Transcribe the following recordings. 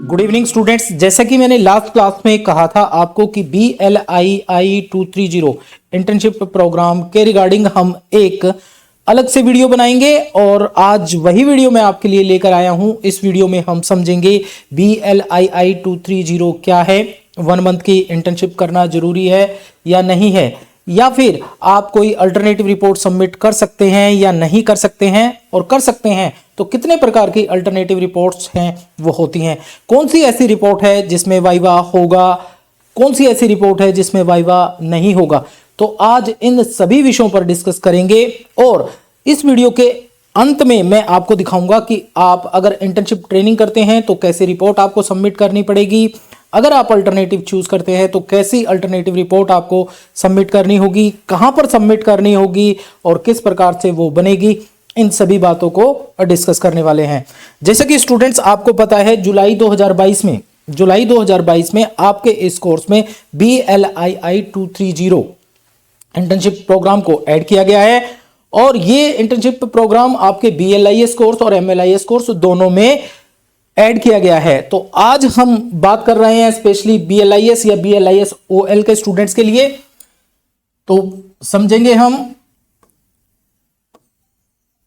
Good evening students. जैसा कि मैंने लास्ट क्लास में कहा था आपको कि BLII-230 इंटर्नशिप प्रोग्राम के रिगार्डिंग हम एक अलग से वीडियो बनाएंगे और आज वही वीडियो मैं आपके लिए लेकर आया हूं। इस वीडियो में हम समझेंगे BLII-230 क्या है, 1 मंथ की इंटर्नशिप करना जरूरी है या नहीं है, या फिर आप कोई अल्टरनेटिव रिपोर्ट सबमिट कर सकते हैं या नहीं कर सकते हैं, और कर सकते हैं तो कितने प्रकार की अल्टरनेटिव रिपोर्ट्स हैं वो होती हैं, कौन सी ऐसी रिपोर्ट है जिसमें वाइवा होगा, कौन सी ऐसी रिपोर्ट है जिसमें वाइवा नहीं होगा। तो आज इन सभी विषयों पर डिस्कस करेंगे और इस वीडियो के अंत में मैं आपको दिखाऊंगा कि आप अगर इंटर्नशिप ट्रेनिंग करते हैं तो कैसी रिपोर्ट आपको सबमिट करनी पड़ेगी, अगर आप अल्टरनेटिव चूज करते हैं तो कैसी अल्टरनेटिव रिपोर्ट आपको सबमिट करनी होगी, कहां पर सबमिट करनी होगी और किस प्रकार से वो बनेगी। इन सभी बातों को डिस्कस करने वाले हैं। जैसे कि स्टूडेंट्स आपको पता है जुलाई 2022 में आपके इस कोर्स में BLII-230 इंटर्नशिप प्रोग्राम को ऐड किया गया है और ये इंटर्नशिप प्रोग्राम आपके BLIS कोर्स और MLIS कोर्स दोनों में ऐड किया गया है। तो आज हम बात कर रहे हैं स्पेशली BLIS या BLIS OL के स्टूडेंट्स के लिए। तो समझेंगे हम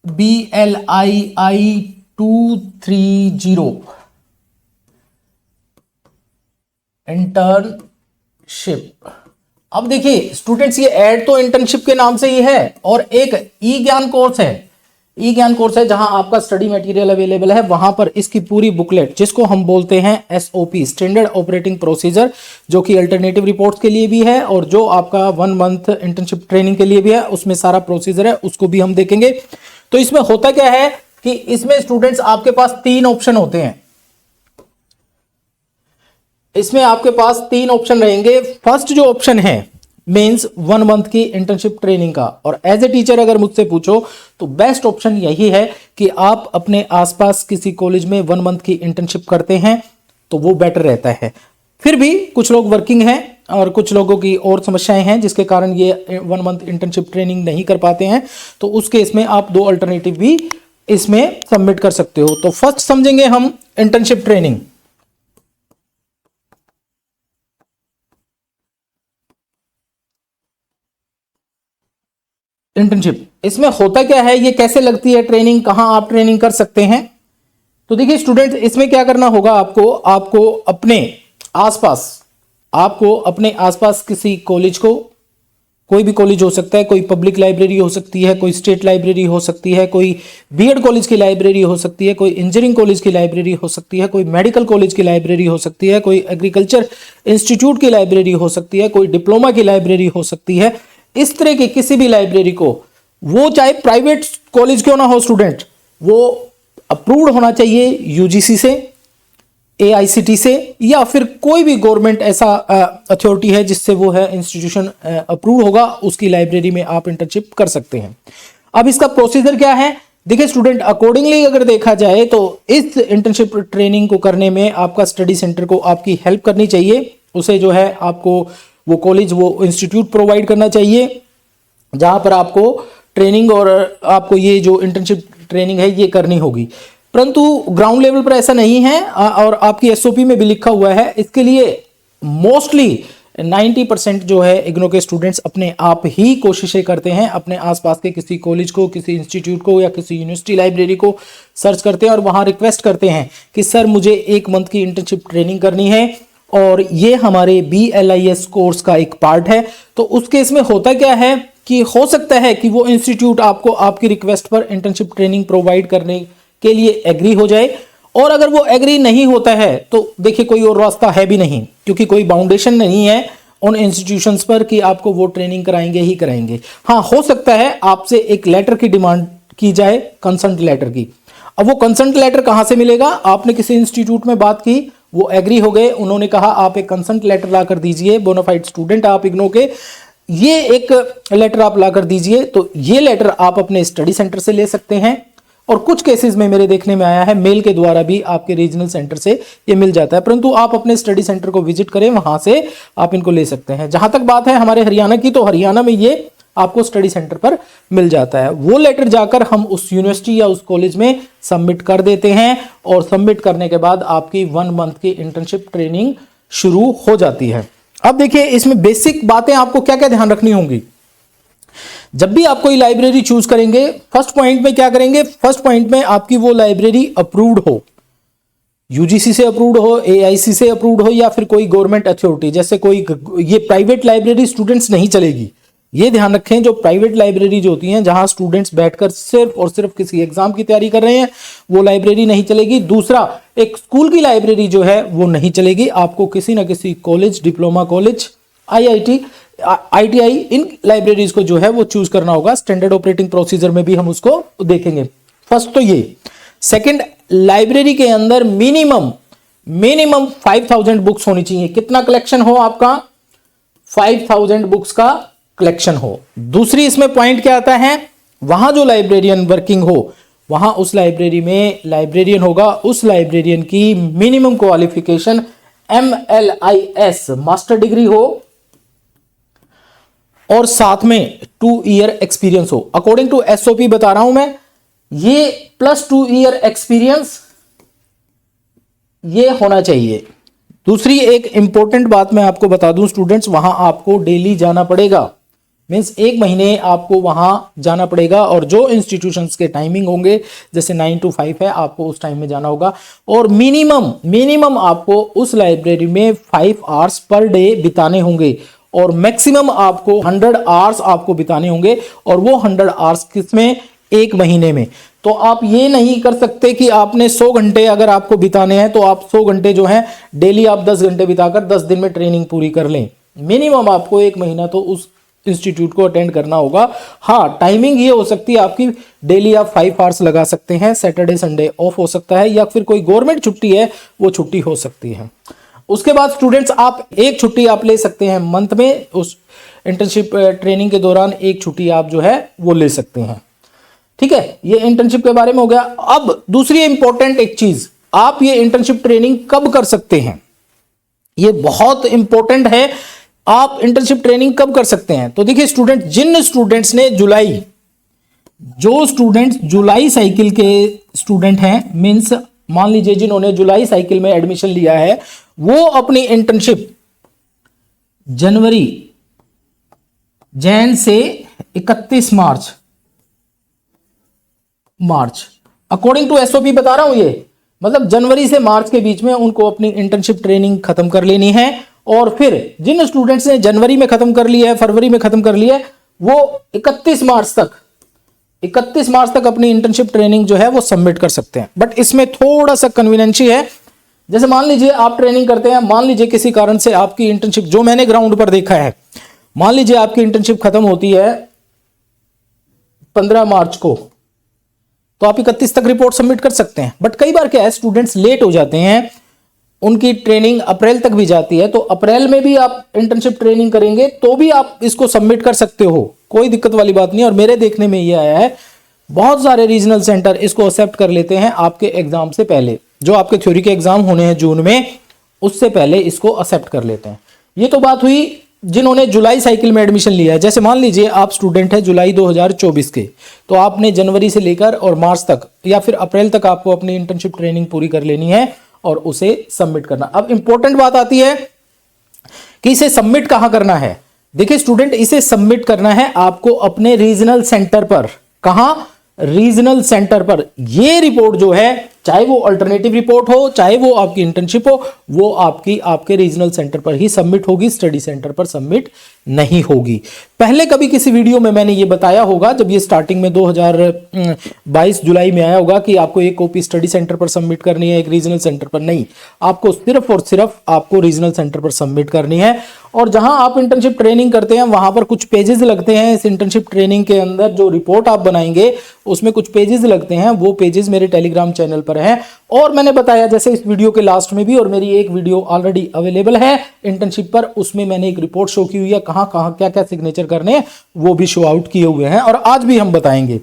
BLII-230 इंटर्नशिप। अब देखिए स्टूडेंट्स, ये ऐड तो इंटर्नशिप के नाम से ही है और एक ई ज्ञान कोर्स है जहां आपका स्टडी मटेरियल अवेलेबल है। वहां पर इसकी पूरी बुकलेट, जिसको हम बोलते हैं SOP स्टैंडर्ड ऑपरेटिंग प्रोसीजर, जो कि अल्टरनेटिव रिपोर्ट्स के लिए भी है और जो आपका 1 मंथ इंटर्नशिप ट्रेनिंग के लिए भी है, उसमें सारा प्रोसीजर है, उसको भी हम देखेंगे। तो इसमें होता क्या है कि इसमें स्टूडेंट्स आपके पास 3 ऑप्शन होते हैं। इसमें आपके पास 3 ऑप्शन रहेंगे। फर्स्ट जो ऑप्शन है मींस 1 मंथ की इंटर्नशिप ट्रेनिंग का, और एज ए टीचर अगर मुझसे पूछो तो बेस्ट ऑप्शन यही है कि आप अपने आसपास किसी कॉलेज में 1 मंथ की इंटर्नशिप करते हैं तो वो बेटर रहता है। फिर भी कुछ लोग वर्किंग हैं और कुछ लोगों की और समस्याएं हैं जिसके कारण ये 1 मंथ इंटर्नशिप ट्रेनिंग नहीं कर पाते हैं, तो उस केस में आप 2 अल्टरनेटिव भी इसमें सबमिट कर सकते हो। तो फर्स्ट समझेंगे हम इंटर्नशिप ट्रेनिंग। इंटर्नशिप इसमें होता क्या है, ये कैसे लगती है ट्रेनिंग, कहां आप ट्रेनिंग कर सकते हैं। तो देखिए स्टूडेंट्स, इसमें क्या करना होगा आपको अपने आसपास किसी कॉलेज को, कोई भी कॉलेज हो सकता है, कोई पब्लिक लाइब्रेरी हो सकती है, कोई स्टेट लाइब्रेरी हो सकती है, कोई बीएड कॉलेज की लाइब्रेरी हो सकती है, कोई इंजीनियरिंग कॉलेज की लाइब्रेरी हो सकती है, कोई मेडिकल कॉलेज की लाइब्रेरी हो सकती है, कोई एग्रीकल्चर इंस्टीट्यूट की लाइब्रेरी हो सकती है, कोई डिप्लोमा की लाइब्रेरी हो सकती है। इस तरह की किसी भी लाइब्रेरी को, वो चाहे प्राइवेट कॉलेज क्यों ना हो स्टूडेंट, वो अप्रूव्ड होना चाहिए UGC से, AICT से, या फिर कोई भी गवर्नमेंट ऐसा अथॉरिटी है जिससे वो है इंस्टीट्यूशन अप्रूव होगा, उसकी लाइब्रेरी में आप इंटर्नशिप कर सकते हैं। अब इसका प्रोसीजर क्या है, देखिए स्टूडेंट, अकॉर्डिंगली अगर देखा जाए तो इस इंटर्नशिप ट्रेनिंग को करने में आपका स्टडी सेंटर को आपकी हेल्प करनी चाहिए। उसे जो है आपको वो कॉलेज, वो इंस्टीट्यूट प्रोवाइड करना चाहिए जहां पर आपको ट्रेनिंग और आपको ये जो इंटर्नशिप ट्रेनिंग है ये करनी होगी। परंतु ग्राउंड लेवल पर ऐसा नहीं है और आपकी SOP में भी लिखा हुआ है। इसके लिए मोस्टली 90% जो है इग्नो के स्टूडेंट्स अपने आप ही कोशिशें करते हैं, अपने आसपास के किसी कॉलेज को, किसी इंस्टीट्यूट को या किसी यूनिवर्सिटी लाइब्रेरी को सर्च करते हैं और वहां रिक्वेस्ट करते हैं कि सर मुझे 1 मंथ की इंटर्नशिप ट्रेनिंग करनी है और ये हमारे BLIS कोर्स का एक पार्ट है। तो उस केस में होता क्या है कि हो सकता है कि वो इंस्टीट्यूट आपको आपकी रिक्वेस्ट पर इंटर्नशिप ट्रेनिंग प्रोवाइड करने के लिए एग्री हो जाए, और अगर वो एग्री नहीं होता है तो देखिए कोई और रास्ता है भी नहीं, क्योंकि कोई बाउंडेशन नहीं है उन इंस्टीट्यूशंस पर कि आपको वो ट्रेनिंग कराएंगे ही कराएंगे। हाँ, हो सकता है आपसे एक लेटर की डिमांड की जाए, कंसर्ट लेटर की। अब वो कंसर्ट लेटर कहां से मिलेगा, आपने किसी इंस्टीट्यूट में बात की, वो एग्री हो गए, उन्होंने कहा आप एक कंसर्ट लेटर ला कर दीजिए, बोनाफाइड स्टूडेंट आप इग्नो के, ये एक लेटर आप ला कर दीजिए। तो ये लेटर आप अपने स्टडी सेंटर से ले सकते हैं, और कुछ केसेस में मेरे देखने में आया है मेल के द्वारा भी आपके रीजनल सेंटर से ये मिल जाता है, परंतु आप अपने स्टडी सेंटर को विजिट करें, वहां से आप इनको ले सकते हैं। जहां तक बात है हमारे हरियाणा की, तो हरियाणा में ये आपको स्टडी सेंटर पर मिल जाता है। वो लेटर जाकर हम उस यूनिवर्सिटी या उस कॉलेज में सबमिट कर देते हैं और सबमिट करने के बाद आपकी 1 मंथ की इंटर्नशिप ट्रेनिंग शुरू हो जाती है। अब देखिए इसमें बेसिक बातें आपको क्या क्या ध्यान रखनी होंगी। जब भी आप कोई लाइब्रेरी चूज करेंगे, फर्स्ट पॉइंट में क्या करेंगे, फर्स्ट पॉइंट में आपकी वो लाइब्रेरी अप्रूव्ड हो, यूजीसी से अप्रूव्ड हो, एआईसी से अप्रूव्ड हो, या फिर कोई गवर्नमेंट अथॉरिटी, जैसे कोई ये प्राइवेट लाइब्रेरी स्टूडेंट्स नहीं चलेगी। ये ध्यान रखें, जो प्राइवेट लाइब्रेरी जो होती हैं जहां स्टूडेंट्स बैठकर सिर्फ और सिर्फ किसी एग्जाम की तैयारी कर रहे हैं, वो लाइब्रेरी नहीं चलेगी। दूसरा, एक स्कूल की लाइब्रेरी जो है वो नहीं चलेगी। आपको किसी ना किसी college, diploma college, IIT, ITI, इन लाइब्रेरीज को जो है वो चूज करना होगा। स्टैंडर्ड ऑपरेटिंग प्रोसीजर में भी हम उसको देखेंगे। फर्स्ट तो ये। सेकंड, लाइब्रेरी के अंदर मिनिमम 5000 बुक्स होनी चाहिए। कितना कलेक्शन हो आपका? 5000 बुक्स का कलेक्शन हो। दूसरी इसमें पॉइंट क्या आता है, वहां जो लाइब्रेरियन वर्किंग हो, वहां उस लाइब्रेरी में लाइब्रेरियन होगा, उस लाइब्रेरियन की minimum qualification MLIS master degree हो और साथ में 2 ईयर एक्सपीरियंस हो। अकॉर्डिंग टू SOP बता रहा हूं मैं, ये प्लस 2 ईयर एक्सपीरियंस ये होना चाहिए। दूसरी एक इंपॉर्टेंट बात मैं आपको बता दूं स्टूडेंट्स, वहां आपको डेली जाना पड़ेगा, मीन्स 1 महीने आपको वहां जाना पड़ेगा। और जो इंस्टीट्यूशंस के टाइमिंग होंगे, जैसे 9 to 5 है, आपको उस टाइम में जाना होगा। और मिनिमम आपको उस लाइब्रेरी में 5 आवर्स पर डे बिताने होंगे और मैक्सिमम आपको 100 आवर्स आपको बिताने होंगे। और वो 100 आवर्स किसमें? 1 महीने में। तो आप ये नहीं कर सकते कि आपने 100 घंटे अगर आपको बिताने हैं तो आप 100 घंटे जो है डेली आप 10 घंटे बिताकर 10 दिन में ट्रेनिंग पूरी कर लें। मिनिमम आपको 1 महीना तो उस इंस्टीट्यूट को अटेंड करना होगा। हाँ, टाइमिंग ये हो सकती है आपकी, डेली आप 5 आवर्स लगा सकते हैं, सैटरडे संडे ऑफ हो सकता है, या फिर कोई गवर्नमेंट छुट्टी है वो छुट्टी हो सकती है। उसके बाद स्टूडेंट्स आप एक छुट्टी आप ले सकते हैं मंथ में, उस इंटर्नशिप ट्रेनिंग के दौरान एक छुट्टी आप जो है वो ले सकते हैं। ठीक है, ये इंटर्नशिप के बारे में हो गया। अब दूसरी इंपॉर्टेंट एक चीज, आप ये इंटर्नशिप ट्रेनिंग कब कर सकते हैं, ये बहुत इंपॉर्टेंट है। आप इंटर्नशिप ट्रेनिंग कब कर सकते हैं? तो देखिए स्टूडेंट, जिन स्टूडेंट्स ने जो स्टूडेंट्स जुलाई साइकिल के स्टूडेंट हैं, मींस मान लीजिए जिन्होंने जुलाई साइकिल में एडमिशन लिया है, वो अपनी इंटर्नशिप जैन से 31 मार्च अकॉर्डिंग टू SOP बता रहा हूं, ये मतलब जनवरी से मार्च के बीच में उनको अपनी इंटर्नशिप ट्रेनिंग खत्म कर लेनी है। और फिर जिन स्टूडेंट्स ने जनवरी में खत्म कर लिया है, फरवरी में खत्म कर लिया है, वो 31 मार्च तक अपनी इंटर्नशिप ट्रेनिंग जो है वो सबमिट कर सकते हैं। बट इसमें थोड़ा सा कन्वीनियंसी है। जैसे मान लीजिए आप ट्रेनिंग करते हैं, मान लीजिए किसी कारण से आपकी इंटर्नशिप, जो मैंने ग्राउंड पर देखा है, मान लीजिए आपकी इंटर्नशिप खत्म होती है 15 मार्च को, तो आप 31 तक रिपोर्ट सबमिट कर सकते हैं। बट कई बार क्या है, स्टूडेंट्स लेट हो जाते हैं, उनकी ट्रेनिंग अप्रैल तक भी जाती है, तो अप्रैल में भी आप इंटर्नशिप ट्रेनिंग करेंगे तो भी आप इसको सबमिट कर सकते हो, कोई दिक्कत वाली बात नहीं। और मेरे देखने में ये आया है, बहुत सारे रीजनल सेंटर इसको एक्सेप्ट कर लेते हैं आपके एग्जाम से पहले, जो आपके थ्योरी के एग्जाम होने हैं जून में, उससे पहले इसको एक्सेप्ट कर लेते हैं। ये तो बात हुई जिन्होंने जुलाई साइकिल में एडमिशन लिया है। जैसे मान लीजिए आप स्टूडेंट है जुलाई 2024 के, तो आपने जनवरी से लेकर और मार्च तक या फिर अप्रैल तक आपको अपनी इंटर्नशिप ट्रेनिंग पूरी कर लेनी है और उसे सबमिट करना। अब इंपॉर्टेंट बात आती है कि इसे सबमिट कहां करना है। देखिए स्टूडेंट, इसे सबमिट करना है आपको अपने रीजनल सेंटर पर। कहां? रीजनल सेंटर पर। ये रिपोर्ट जो है, चाहे वो अल्टरनेटिव रिपोर्ट हो, चाहे वो आपकी इंटर्नशिप हो, वो आपके रीजनल सेंटर पर ही सबमिट होगी, स्टडी सेंटर पर सबमिट नहीं होगी। पहले कभी किसी वीडियो में मैंने ये बताया होगा, जब ये स्टार्टिंग में 2022 जुलाई में आया होगा कि आपको एक कॉपी स्टडी सेंटर पर सबमिट करनी है, एक रीजनल सेंटर पर नहीं। आपको सिर्फ और सिर्फ आपको रीजनल सेंटर पर सबमिट करनी है। और जहां आप इंटर्नशिप ट्रेनिंग करते हैं वहां पर कुछ पेजेस लगते हैं। इस इंटर्नशिप ट्रेनिंग के अंदर जो रिपोर्ट आप बनाएंगे उसमें कुछ पेजेस लगते हैं, वो पेजेस मेरे टेलीग्राम चैनल पर है। और मैंने बताया जैसे इस वीडियो के लास्ट में भी, और मेरी एक वीडियो ऑलरेडी अवेलेबल है इंटर्नशिप पर, उसमें मैंने एक रिपोर्ट शो की हुई है, कहां कहां क्या क्या सिग्नेचर करने हैं वो भी शो आउट किए हुए हैं, और आज भी हम बताएंगे।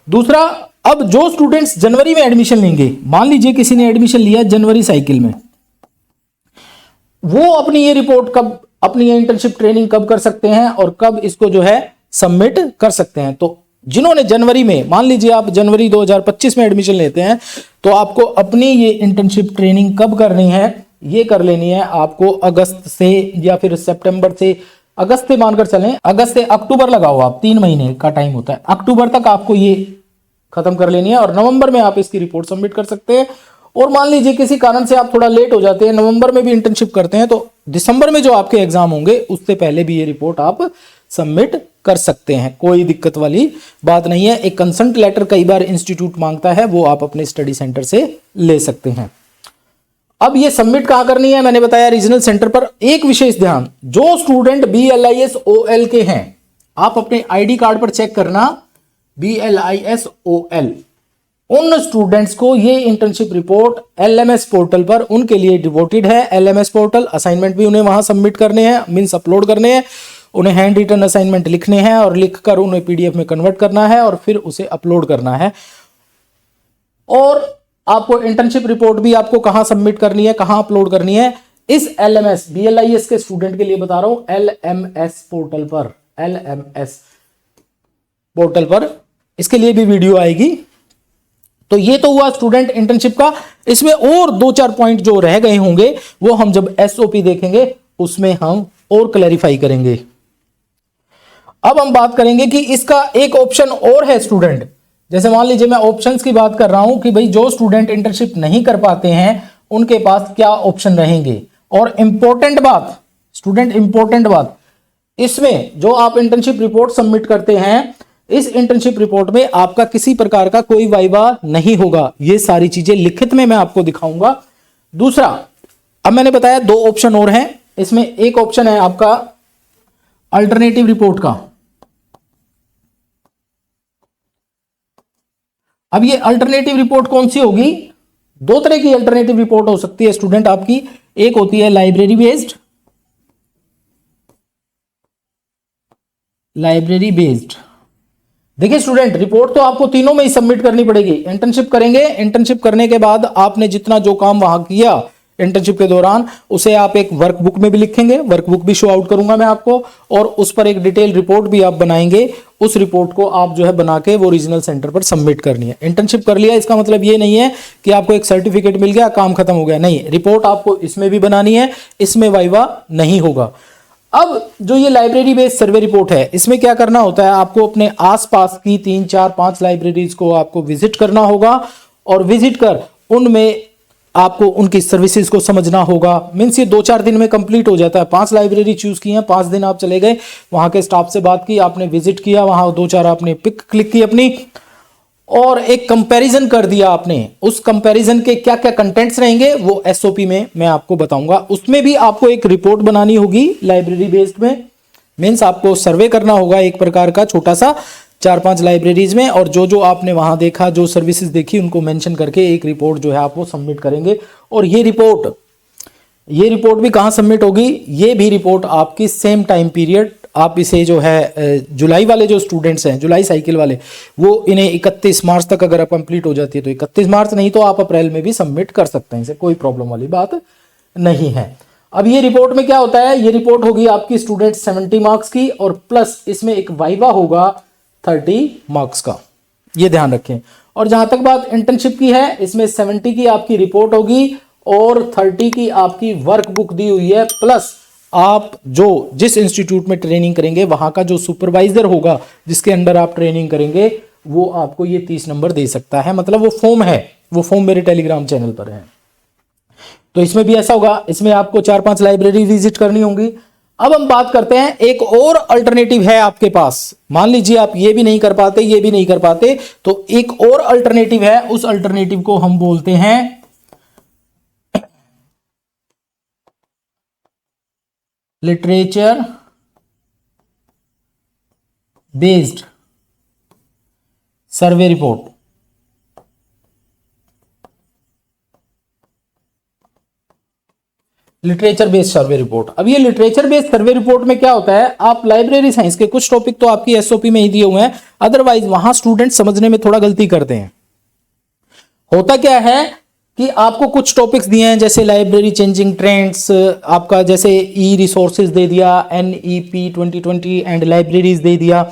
दूसरा, अब जो स्टूडेंट्स जनवरी में एडमिशन लेंगे, मान लीजिए किसी ने एडमिशन लिया जनवरी साइकिल में, वो अपनी ये रिपोर्ट कब, अपनी ये इंटर्नशिप ट्रेनिंग कब कर सकते हैं और कब इसको जो है सबमिट कर सकते हैं। तो जिन्होंने जनवरी में, मान लीजिए आप जनवरी 2025 में एडमिशन लेते हैं, तो आपको अपनी ये इंटर्नशिप ट्रेनिंग कब करनी है, ये कर लेनी है आपको अगस्त से या फिर सितंबर से, अगस्त से मानकर चलें, अगस्त से अक्टूबर लगाओ आप, 3 महीने का टाइम होता है, अक्टूबर तक आपको ये खत्म कर लेनी है और नवंबर में आप इसकी रिपोर्ट सबमिट कर सकते हैं। और मान लीजिए किसी कारण से आप थोड़ा लेट हो जाते हैं, नवंबर में भी इंटर्नशिप करते हैं, तो दिसंबर में जो आपके एग्जाम होंगे उससे पहले भी ये रिपोर्ट आप सबमिट कर सकते हैं, कोई दिक्कत वाली बात नहीं है। एक कंसेंट लेटर कई बार इंस्टीट्यूट मांगता है, वो आप अपने स्टडी सेंटर से ले सकते हैं। अब ये सबमिट कहां करनी है, मैंने बताया रीजनल सेंटर पर। एक विशेष ध्यान, जो स्टूडेंट BLISOL के हैं, आप अपने आईडी कार्ड पर चेक करना BLISOL, उन स्टूडेंट्स को ये इंटर्नशिप रिपोर्ट LMS पोर्टल पर उनके लिए डिवोटेड है। LMS पोर्टल, असाइनमेंट भी उन्हें वहां सबमिट करने हैं, मींस अपलोड करने हैं, उन्हें हैंड रिटन असाइनमेंट लिखने हैं और लिखकर उन्हें PDF में कन्वर्ट करना है और फिर उसे अपलोड करना है। और आपको इंटर्नशिप रिपोर्ट भी आपको कहां सबमिट करनी है, कहां अपलोड करनी है, इस LMS BLIS के स्टूडेंट के लिए बता रहा हूं, LMS पोर्टल पर, LMS पोर्टल पर, इसके लिए भी वीडियो आएगी। तो ये तो हुआ स्टूडेंट इंटर्नशिप का। इसमें और 2-4 पॉइंट जो रह गए होंगे वो हम जब SOP देखेंगे उसमें हम और क्लैरिफाई करेंगे। अब हम बात करेंगे कि इसका एक ऑप्शन और है स्टूडेंट, जैसे मान लीजिए मैं ऑप्शंस की बात कर रहा हूं कि भाई जो स्टूडेंट इंटर्नशिप नहीं कर पाते हैं उनके पास क्या ऑप्शन रहेंगे। और इंपॉर्टेंट बात स्टूडेंट, इंपॉर्टेंट बात, इसमें जो आप इंटर्नशिप रिपोर्ट सबमिट करते हैं, इस इंटर्नशिप रिपोर्ट में आपका किसी प्रकार का कोई वाइवा नहीं होगा। ये सारी चीजें लिखित में मैं आपको दिखाऊंगा। दूसरा, अब मैंने बताया 2 ऑप्शन और हैं, इसमें एक ऑप्शन है आपका अल्टरनेटिव रिपोर्ट का। अब ये अल्टरनेटिव रिपोर्ट कौन सी होगी, 2 तरह की अल्टरनेटिव रिपोर्ट हो सकती है स्टूडेंट आपकी। एक होती है लाइब्रेरी बेस्ड। देखिए स्टूडेंट, रिपोर्ट तो आपको तीनों में ही सबमिट करनी पड़ेगी। इंटर्नशिप करेंगे, इंटर्नशिप करने के बाद आपने जितना जो काम वहां किया इंटर्नशिप के दौरान, उसे आप एक वर्कबुक में भी लिखेंगे, वर्कबुक भी शो आउट करूंगा मैं आपको, और उस पर एक डिटेल रिपोर्ट भी आप बनाएंगे। उस रिपोर्ट को आप जो है बना के वो रीजनल सेंटर पर सबमिट करनी है। इंटर्नशिप कर लिया इसका मतलब ये नहीं है कि आपको एक सर्टिफिकेट मिल गया, काम खत्म हो गया, नहीं, रिपोर्ट आपको इसमें भी बनानी है, इसमें वाइवा नहीं होगा। अब जो ये लाइब्रेरी बेस्ड सर्वे रिपोर्ट है, इसमें क्या करना होता है, आपको अपने आसपास की 3, 4, 5 लाइब्रेरीज को आपको विजिट करना होगा और विजिट कर उनमें आपको उनकी सर्विसेज को समझना होगा। मीन्स ये 2-4 दिन में कंप्लीट हो जाता है। 5 लाइब्रेरी चूज की हैं, 5 दिन आप चले गए, वहां के स्टाफ से बात की, आपने विजिट किया, वहां 2-4 आपने पिक क्लिक की अपनी, और एक कंपैरिजन कर दिया आपने। उस कंपैरिजन के क्या क्या कंटेंट्स रहेंगे वो SOP में मैं आपको बताऊंगा। उसमें भी आपको एक रिपोर्ट बनानी होगी लाइब्रेरी बेस्ड में, मींस आपको सर्वे करना होगा एक प्रकार का छोटा सा 4-5 लाइब्रेरीज में, और जो जो आपने वहां देखा, जो सर्विसेज देखी, उनको मेंशन करके एक रिपोर्ट जो है आप वो सबमिट करेंगे। और ये रिपोर्ट भी कहां सबमिट होगी, ये भी रिपोर्ट आपकी सेम टाइम पीरियड, आप इसे जो है जुलाई वाले जो स्टूडेंट्स हैं, जुलाई साइकिल वाले, वो इन्हें 31 मार्च तक अगर आप कंप्लीट हो जाती है तो 31 मार्च, नहीं तो आप अप्रैल में भी सबमिट कर सकते हैं, इसे कोई प्रॉब्लम वाली बात नहीं है। अब ये रिपोर्ट में क्या होता है, ये रिपोर्ट होगी आपकी स्टूडेंट 70 मार्क्स की, और प्लस इसमें एक वाइवा होगा 30 मार्क्स का, ये ध्यान रखें। और जहां तक बात इंटर्नशिप की है, इसमें 70 की आपकी रिपोर्ट होगी और 30 की आपकी वर्कबुक दी हुई है, प्लस आप जो जिस इंस्टीट्यूट में ट्रेनिंग करेंगे वहां का जो सुपरवाइजर होगा जिसके अंडर आप ट्रेनिंग करेंगे, वो आपको ये 30 नंबर दे सकता है। मतलब वो फॉर्म है, वो फॉर्म मेरे टेलीग्राम चैनल पर है। तो इसमें भी ऐसा होगा, इसमें आपको 4-5 लाइब्रेरी विजिट करनी होंगी। अब हम बात करते हैं, एक और अल्टरनेटिव है आपके पास। मान लीजिए आप ये भी नहीं कर पाते, ये भी नहीं कर पाते, तो एक और अल्टरनेटिव है, उस अल्टरनेटिव को हम बोलते हैं literature based survey report. Literature based survey report. अब ये लिटरेचर बेस्ड सर्वे रिपोर्ट में क्या होता है, आप लाइब्रेरी साइंस के कुछ टॉपिक तो आपकी SOP में ही दिए हुए हैं, अदरवाइज वहां स्टूडेंट समझने में थोड़ा गलती करते हैं। होता क्या है, कि आपको कुछ टॉपिक्स दिए हैं जैसे लाइब्रेरी चेंजिंग ट्रेंड्स, आपका जैसे ई रिसोर्सेज दे दिया, NEP 2020 एंड लाइब्रेरीज दे दिया,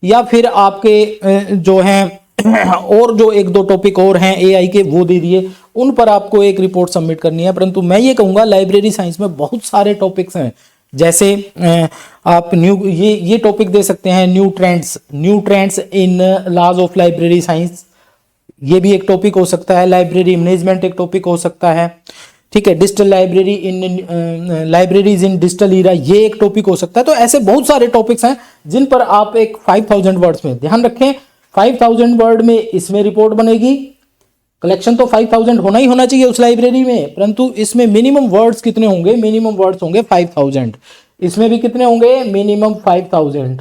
या फिर आपके जो हैं और जो एक दो टॉपिक और हैं AI के वो दे दिए, उन पर आपको एक रिपोर्ट सबमिट करनी है। परंतु मैं ये कहूँगा लाइब्रेरी साइंस में बहुत सारे टॉपिक्स हैं, जैसे आप ये टॉपिक दे सकते हैं, new trends in laws of library science, ये भी एक टॉपिक हो सकता है। लाइब्रेरी मैनेजमेंट एक टॉपिक हो सकता है, ठीक है। Digital library in libraries in digital era, ये एक टॉपिक हो सकता है। तो ऐसे बहुत सारे टॉपिक्स हैं जिन पर आप एक 5000 वर्ड्स में, ध्यान रखें 5000 वर्ड में इसमें रिपोर्ट बनेगी। कलेक्शन तो 5000 होना ही होना चाहिए उस लाइब्रेरी में, परंतु इसमें मिनिमम वर्ड्स कितने होंगे? मिनिमम वर्ड्स होंगे 5000। इसमें भी कितने होंगे? मिनिमम 5000,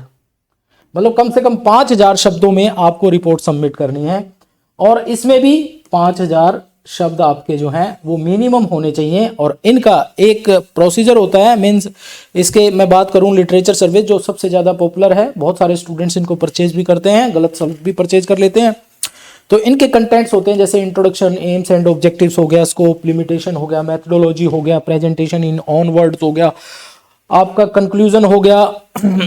मतलब कम से कम 5000 शब्दों में आपको रिपोर्ट सबमिट करनी है। और इसमें भी 5000 शब्द आपके जो हैं वो मिनिमम होने चाहिए। और इनका एक प्रोसीजर होता है, मीन्स इसके मैं बात करूं लिटरेचर सर्विस जो सबसे ज़्यादा पॉपुलर है, बहुत सारे स्टूडेंट्स इनको परचेज भी करते हैं, गलत शब्द भी परचेज कर लेते हैं। तो इनके कंटेंट्स होते हैं जैसे इंट्रोडक्शन, एम्स एंड ऑब्जेक्टिव्स हो गया, स्कोप, लिमिटेशन हो गया, मेथडोलॉजी हो गया, प्रेजेंटेशन इन ऑन वर्ड्स हो गया, आपका कंक्लूजन हो गया,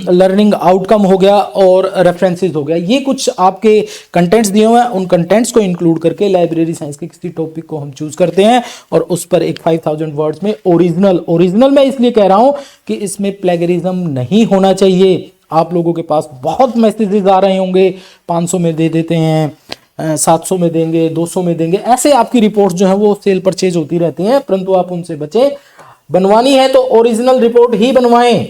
लर्निंग आउटकम हो गया, और रेफरेंसेस हो गया। ये कुछ आपके कंटेंट्स दिए हुए हैं, उन कंटेंट्स को इंक्लूड करके लाइब्रेरी साइंस के किसी टॉपिक को हम चूज करते हैं और उस पर एक 5000 वर्ड्स में ओरिजिनल मैं इसलिए कह रहा हूं कि इसमें प्लेगरिज्म नहीं होना चाहिए। आप लोगों के पास बहुत मैसेजेस आ रहे होंगे, 500 में दे देते हैं, 700 में देंगे, 200 में देंगे, ऐसे आपकी रिपोर्ट्स जो है वो सेल परचेज होती रहती हैं, परंतु आप उनसे बचें। बनवानी है तो ओरिजिनल रिपोर्ट ही बनवाएं,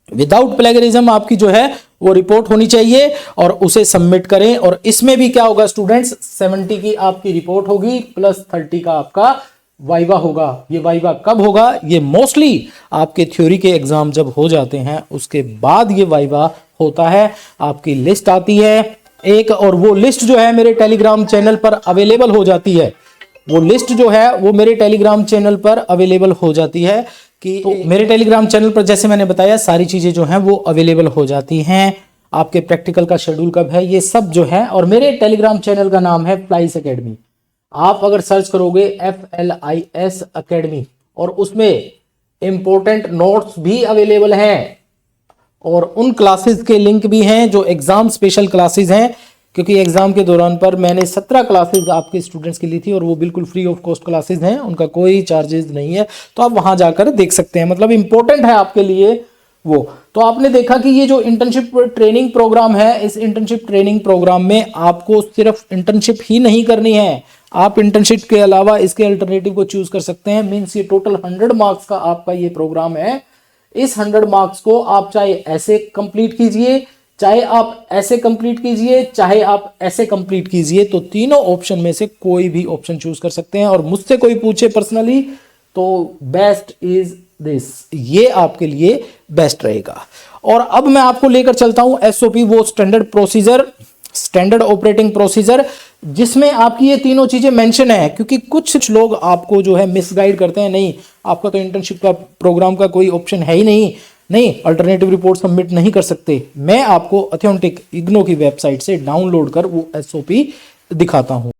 विदाउट प्लेगरिज्म आपकी जो है वो रिपोर्ट होनी चाहिए और उसे सबमिट करें। और इसमें भी क्या होगा स्टूडेंट्स, 70 की आपकी रिपोर्ट होगी प्लस 30 का आपका वाइवा होगा। ये वाइवा कब होगा? ये मोस्टली आपके थ्योरी के एग्जाम जब हो जाते हैं उसके बाद ये वाइवा होता है। आपकी लिस्ट आती है एक, और वो लिस्ट जो है मेरे टेलीग्राम चैनल पर अवेलेबल हो जाती है। वो लिस्ट जो है वो मेरे टेलीग्राम चैनल पर अवेलेबल हो जाती है कि तो मेरे टेलीग्राम चैनल पर जैसे मैंने बताया सारी चीजें जो हैं वो अवेलेबल हो जाती हैं। आपके प्रैक्टिकल का शेड्यूल कब है, ये सब जो है। और मेरे टेलीग्राम चैनल का नाम है फ्लाइस एकेडमी। आप अगर सर्च करोगे FLIS एकेडमी और उसमें इंपॉर्टेंट नोट्स भी अवेलेबल हैं और उन क्लासेस के लिंक भी हैं जो एग्जाम स्पेशल क्लासेस हैं, क्योंकि एग्जाम के दौरान पर मैंने 17 क्लासेस आपके स्टूडेंट्स के लिए थी और वो बिल्कुल फ्री ऑफ कॉस्ट क्लासेस हैं, उनका कोई चार्जेस नहीं है, तो आप वहां जाकर देख सकते हैं। मतलब इंपॉर्टेंट है आपके लिए वो। तो आपने देखा कि ये जो इंटर्नशिप ट्रेनिंग प्रोग्राम है, इस इंटर्नशिप ट्रेनिंग प्रोग्राम में आपको सिर्फ इंटर्नशिप ही नहीं करनी है, आप इंटर्नशिप के अलावा इसके अल्टरनेटिव को चूज कर सकते हैं। मीन्स ये टोटल 100 मार्क्स का आपका ये प्रोग्राम है। इस 100 मार्क्स को आप चाहे ऐसे कंप्लीट कीजिए, चाहे आप ऐसे कंप्लीट कीजिए, चाहे आप ऐसे कंप्लीट कीजिए, तो तीनों ऑप्शन में से कोई भी ऑप्शन चूज कर सकते हैं। और मुझसे कोई पूछे पर्सनली तो बेस्ट इज दिस, ये आपके लिए बेस्ट रहेगा। और अब मैं आपको लेकर चलता हूं SOP, वो standard procedure, standard operating procedure, जिसमें आपकी ये तीनों चीजें मेंशन है। क्योंकि कुछ लोग आपको जो है मिसगाइड करते हैं, नहीं आपका तो इंटर्नशिप का प्रोग्राम का कोई ऑप्शन है ही नहीं, अल्टरनेटिव रिपोर्ट सबमिट नहीं कर सकते। मैं आपको ऑथेंटिक इग्नो की वेबसाइट से डाउनलोड कर वो SOP दिखाता हूं।